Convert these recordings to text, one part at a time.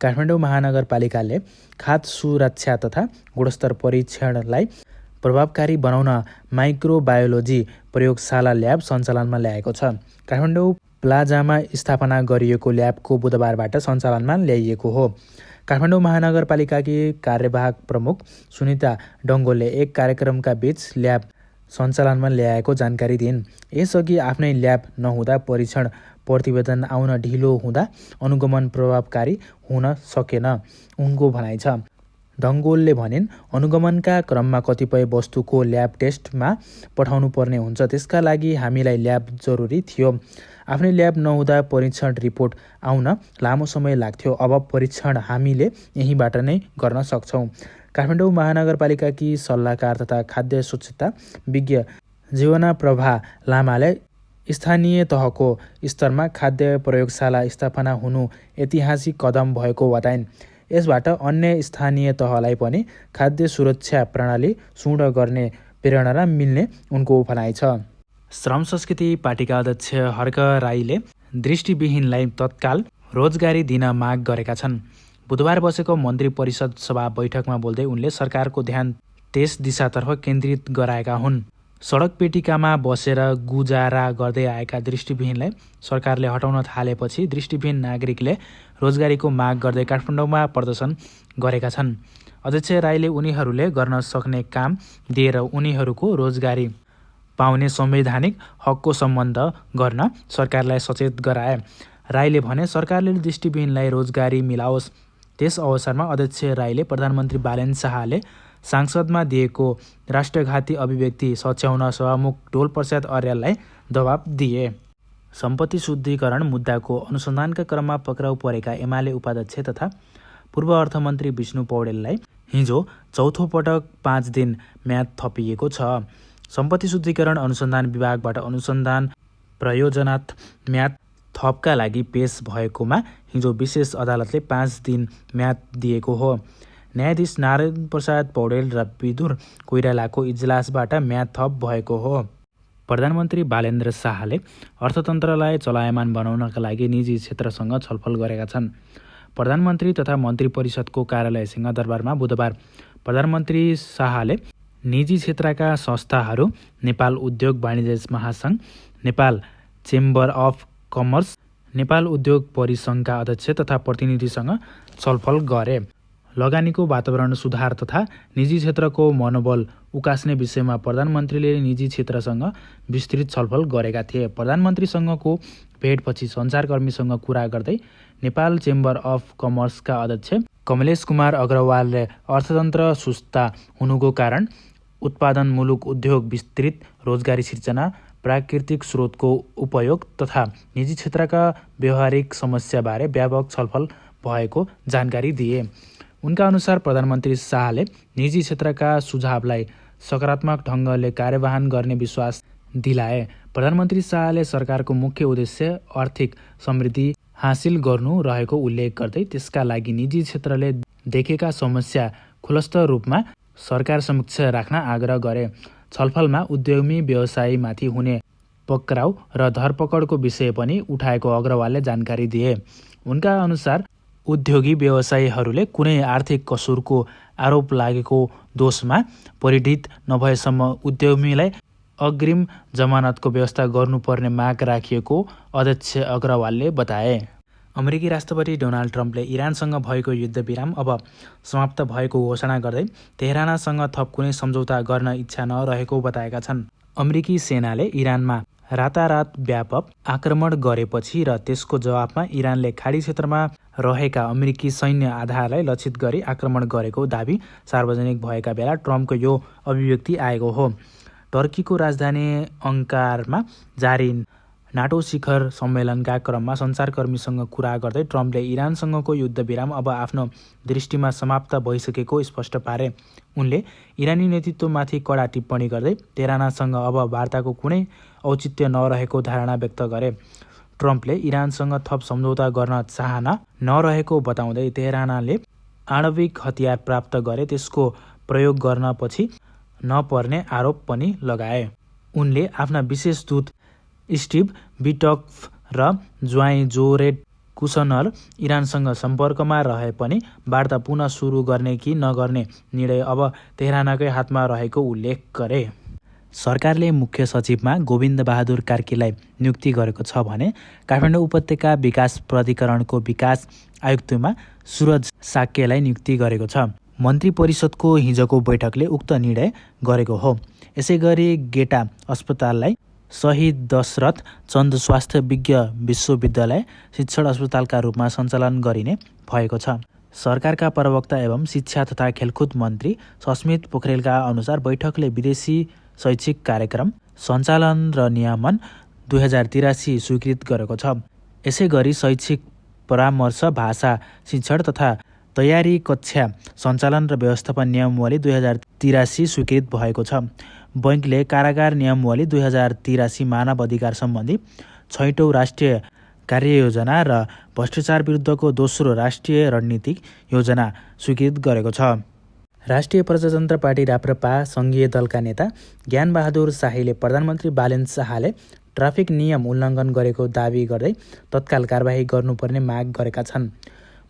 काठमाडौँ महानगरपालिकाले खाद्य सुरक्षा तथा गुणस्तर परीक्षणलाई प्रभावकारी बनाउन माइक्रोबायोलोजी प्रयोगशाला ल्याब सञ्चालनमा ल्याएको छ। काठमाडौँ प्लाजामा स्थापना गरिएको ल्याबको बुधबारबाट सञ्चालनमा ल्याइएको हो। काठमाडौँ महानगरपालिकाकी कार्यवाहक प्रमुख सुनिता डङ्गोलले एक कार्यक्रमका बीच ल्याब सञ्चालनमा ल्याएको जानकारी दिइन्। यसअघि आफ्नै ल्याब नहुँदा परीक्षण प्रतिवेदन आउन ढिलो हुँदा अनुगमन प्रभावकारी हुन सकेन उनको भनाइ छ। डङ्गोलले भनिन्, अनुगमनका क्रममा कतिपय वस्तुको ल्याब टेस्टमा पठाउनु पर्ने हुन्छ, त्यसका लागि हामीलाई ल्याब जरुरी थियो। आफ्नै ल्याब नहुँदा परीक्षण रिपोर्ट आउन लामो समय लाग्थ्यो। अब परीक्षण हामीले यहीँबाट नै गर्न सक्छौँ। काठमाडौँ महानगरपालिकाकी सल्लाहकार तथा खाद्य स्वच्छता विज्ञ जीवना प्रभा लामाले स्थानीय तहको स्तरमा खाद्य प्रयोगशाला स्थापना हुनु ऐतिहासिक कदम भएको बताइन्। यसबाट अन्य स्थानीय तहलाई पनि खाद्य सुरक्षा प्रणाली सुदृढ गर्ने प्रेरणा मिल्ने उनको भनाइ छ। श्रम संस्कृति पार्टीका अध्यक्ष हर्क राईले दृष्टिविहीनलाई तत्काल रोजगारी दिन माग गरेका छन्। बुधबार बसेको मन्त्री परिषद सभा बैठकमा बोल्दै उनले सरकारको ध्यान त्यस दिशातर्फ केन्द्रित गराएका हुन्। सडक पेटिकामा बसेर गुजारा गर्दै आएका दृष्टिविहीनलाई सरकारले हटाउन थालेपछि दृष्टिविहीन नागरिकले रोजगारीको माग गर्दै काठमाडौँमा प्रदर्शन गरेका छन्। अध्यक्ष राईले उनीहरूले गर्न सक्ने काम दिएर उनीहरूको रोजगारी पाउने संवैधानिक हकको सम्बन्ध गर्न सरकारलाई सचेत गराए। राईले भने, सरकारले दृष्टिविहीनलाई रोजगारी मिलाओस्। त्यस अवसरमा अध्यक्ष राईले प्रधानमन्त्री बालेन शाहले सांसदमा दिएको राष्ट्रघाती अभिव्यक्ति सच्याउन सभामुख डोलप्रसाद अर्याललाई दबाब दिए। सम्पत्ति शुद्धिकरण मुद्दाको अनुसन्धानका क्रममा पक्राउ परेका एमाले उपाध्यक्ष तथा पूर्व अर्थमन्त्री विष्णु पौडेललाई हिजो चौथो पटक 5 दिन म्याद थपिएको छ। सम्पत्ति शुद्धिकरण अनुसन्धान विभागबाट अनुसन्धान प्रयोजनार्थ म्याद थपका लागि पेश भएकोमा हिजो विशेष अदालतले 5 दिन म्याद दिएको हो। न्यायाधीश नारायण प्रसाद पौडेल र विदुर कोइरालाको इजलासबाट म्याद थप भएको हो। प्रधानमन्त्री बालेन्द्र शाहले अर्थतन्त्रलाई चलायमान बनाउनका लागि निजी क्षेत्रसँग छलफल गरेका छन्। प्रधानमन्त्री तथा मन्त्री परिषदको कार्यालय सिंहदरबारमा बुधबार प्रधानमन्त्री शाहले निजी क्षेत्रका संस्थाहरू, नेपाल उद्योग वाणिज्य महासङ्घ, Nepal chamber of commerce, Nepal उद्योग परिसङ्घका अध्यक्ष तथा प्रतिनिधिसँग छलफल गरे। लगानीको वातावरण सुधार तथा निजी क्षेत्रको मनोबल उकास्ने विषयमा प्रधानमन्त्रीले निजी क्षेत्रसँग विस्तृत छलफल गरेका थिए। प्रधानमन्त्रीसँगको भेटपछि सञ्चारकर्मीसँग कुरा गर्दै नेपाल चेम्बर अफ कमर्सका अध्यक्ष कमलेश कुमार अग्रवालले अर्थतन्त्र सुस्ता हुनुको कारण उत्पादनमूलक उद्योग, विस्तृत रोजगारी सिर्जना, प्राकृतिक स्रोतको उपयोग तथा निजी क्षेत्रका व्यवहारिक समस्याबारे व्यापक छलफल भएको जानकारी दिए। उनका अनुसार प्रधानमन्त्री शाहले निजी क्षेत्रका सुझावलाई सकारात्मक ढङ्गले कार्यवाहन गर्ने विश्वास दिलाए। प्रधानमन्त्री शाहले सरकारको मुख्य उद्देश्य आर्थिक समृद्धि हासिल गर्नु रहेको उल्लेख गर्दै त्यसका लागि निजी क्षेत्रले देखेका समस्या खुलस्त रूपमा सरकार समक्ष राख्न आग्रह गरे। छलफलमा उद्यमी व्यवसायीमाथि हुने पक्राउ र धरपकडको विषय पनि उठाएको अग्रवालले जानकारी दिए। उनका अनुसार उद्योगी व्यवसायीहरूले कुनै आर्थिक कसुरको आरोप लागेको दोषमा परिणित नभएसम्म उद्यमीलाई अग्रिम जमानतको व्यवस्था गर्नुपर्ने माग राखिएको अध्यक्ष अग्रवालले बताए। अमेरिकी राष्ट्रपति डोनाल्ड ट्रम्पले इरानसँग भएको युद्धविराम अब समाप्त भएको घोषणा गर्दै तेहरानसँग थप कुनै सम्झौता गर्न इच्छा नरहेको बताएका छन्। अमेरिकी सेनाले इरानमा रातारात व्यापक आक्रमण गरेपछि र त्यसको जवाफमा इरानले खाडी क्षेत्रमा रहेका अमेरिकी सैन्य आधारलाई लक्षित गरी आक्रमण गरेको दाबी सार्वजनिक भएका बेला ट्रम्पको यो अभिव्यक्ति आएको हो। टर्कीको राजधानी अंकारामा जारी नाटो शिखर सम्मेलनका क्रममा सञ्चारकर्मीसँग कुरा गर्दै ट्रम्पले इरानसँगको युद्धविराम अब आफ्नो दृष्टिमा समाप्त भइसकेको स्पष्ट पारे। उनले इरानी नेतृत्वमाथि कडा टिप्पणी गर्दै तेहरानसँग अब वार्ताको कुनै औचित्य नरहेको धारणा व्यक्त गरे। ट्रम्पले इरानसँग थप सम्झौता गर्न चाहना नरहेको बताउँदै तेहरानले आणविक हतियार प्राप्त गरे त्यसको प्रयोग गर्न पछि नपर्ने आरोप पनि लगाए। उनले आफ्ना विशेष दूत स्टिभ विटकफ र ज्वाइँ जोरेड कुशनर इरानसँग सम्पर्कमा रहे पनि वार्ता पुनः सुरु गर्ने कि नगर्ने निर्णय अब तेहरानकै हातमा रहेको उल्लेख गरे। सरकारले मुख्य सचिवमा गोविन्द बहादुर कार्कीलाई नियुक्ति गरेको छ भने काठमाडौँ उपत्यका विकास प्राधिकरणको विकास आयुक्तमा सुरज साक्यलाई नियुक्ति गरेको छ। मन्त्री परिषदको हिजोको बैठकले उक्त निर्णय गरेको हो। यसैगरी गेटा अस्पताललाई शहीद दशरथ चन्द स्वास्थ्य विज्ञ विश्वविद्यालय शिक्षण अस्पतालका रूपमा सञ्चालन गरिने भएको छ। सरकारका प्रवक्ता एवं शिक्षा तथा खेलकुद मन्त्री सस्मित पोखरेलका अनुसार बैठकले विदेशी शैक्षिक कार्यक्रम सञ्चालन र नियमन 2083 स्वीकृत गरेको छ। यसैगरी शैक्षिक परामर्श, भाषा शिक्षण तथा तयारी कक्षा सञ्चालन र व्यवस्थापन नियमावली 2083 स्वीकृत भएको छ। बैंकले कारागार नियमावली 2083 मानव अधिकार सम्बन्धी 6औं राष्ट्रिय कार्ययोजना र भ्रष्टाचार विरुद्धको दोस्रो राष्ट्रिय रणनीतिक योजना स्वीकृत गरेको छ। राष्ट्रिय प्रजातन्त्र पार्टी राप्रपा सङ्घीय दलका नेता ज्ञानबहादुर शाहीले प्रधानमन्त्री बालेन शाहले ट्राफिक नियम उल्लङ्घन गरेको दावी गर्दै तत्काल कारबाही गर्नुपर्ने माग गरेका छन्।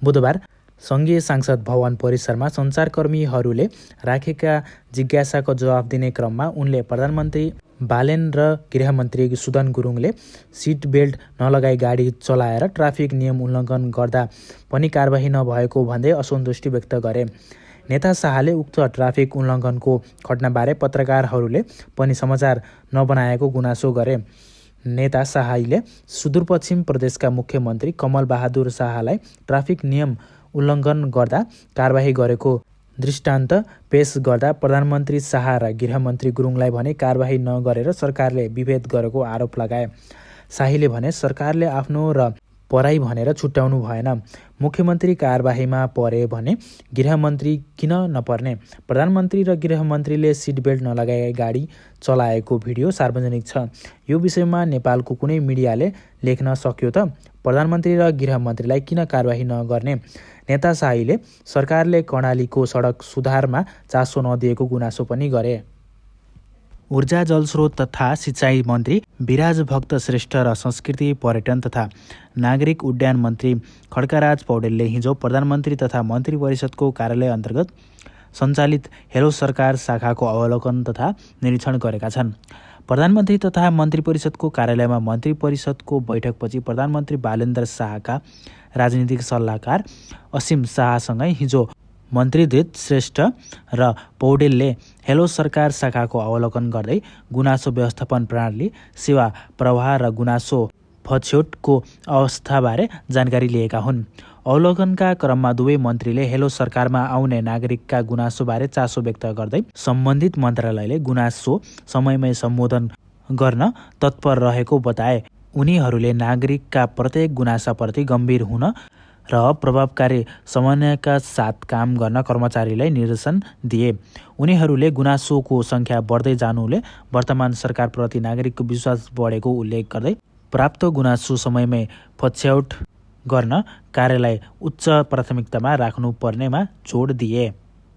बुधबार सङ्घीय संसद भवन परिसरमा सञ्चारकर्मीहरूले राखेका जिज्ञासाको जवाफ दिने क्रममा उनले प्रधानमन्त्री बालेन र गृहमन्त्री सुदन गुरुङले सिट बेल्ट नलगाई गाडी चलाएर ट्राफिक नियम उल्लङ्घन गर्दा पनि कारबाही नभएको भन्दै असन्तुष्टि व्यक्त गरे। नेता शाहले उक्त ट्राफिक उल्लङ्घनको घटनाबारे पत्रकारहरूले पनि समाचार नबनाएको गुनासो गरे। नेता शाहले सुदूरपश्चिम प्रदेशका मुख्यमन्त्री कमल बहादुर शाहलाई ट्राफिक नियम उल्लङ्घन गर्दा कारबाही गरेको दृष्टान्त पेश गर्दा प्रधानमन्त्री शाह र गृहमन्त्री गुरुङलाई भने कारबाही नगरेर सरकारले विभेद गरेको आरोप लगाए। शाहीले भने सरकारले आफ्नो र पराई भनेर छुट्याउनु भएन। मुख्यमन्त्री कारबाहीमा परे भने गृहमन्त्री किन नपर्ने? प्रधानमन्त्री र गृहमन्त्रीले सिट बेल्ट नलगाए गाडी चलाएको भिडियो सार्वजनिक छ। यो विषयमा नेपालको कुनै मिडियाले लेख्न सक्यो त? प्रधानमन्त्री र गृहमन्त्रीलाई किन कारबाही नगर्ने? नेता शाहीले सरकारले कर्णालीको सडक सुधारमा चासो नदिएको गुनासो पनि गरे। ऊर्जा जलस्रोत तथा सिँचाइ मन्त्री विराज भक्त श्रेष्ठ र संस्कृति पर्यटन तथा नागरिक उड्डयन मन्त्री खड्काराज पौडेलले हिजो प्रधानमन्त्री तथा मन्त्री परिषदको कार्यालय अन्तर्गत सञ्चालित हेलो सरकार शाखाको अवलोकन तथा निरीक्षण गरेका छन्। प्रधानमन्त्री तथा मन्त्री परिषदको कार्यालयमा मन्त्री परिषदको बैठकपछि प्रधानमन्त्री बालेन्द्र शाहका राजनीतिक सल्लाहकार असीम शाहसँगै हिजो मन्त्रीदीत श्रेष्ठ र पौडेलले हेलो सरकार शाखाको अवलोकन गर्दै गुनासो व्यवस्थापन प्रणाली, सेवा प्रवाह र गुनासो फछ्यौटको अवस्थाबारे जानकारी लिएका हुन्। अवलोकनका क्रममा दुवै मन्त्रीले हेलो सरकारमा आउने नागरिकका गुनासोबारे चासो व्यक्त गर्दै सम्बन्धित मन्त्रालयले गुनासो समयमै सम्बोधन गर्न तत्पर रहेको बताए। उनीहरूले नागरिकका प्रत्येक गुनासाप्रति गम्भीर हुन र प्रभावकारी समन्वयका साथ काम गर्न कर्मचारीलाई निर्देशन दिए। उनीहरूले गुनासोको सङ्ख्या बढ्दै जानुले वर्तमान सरकारप्रति नागरिकको विश्वास बढेको उल्लेख गर्दै प्राप्त गुनासो समयमै फछ्यौट गर्न कार्यलाई उच्च प्राथमिकतामा राख्नुपर्नेमा जोड दिए।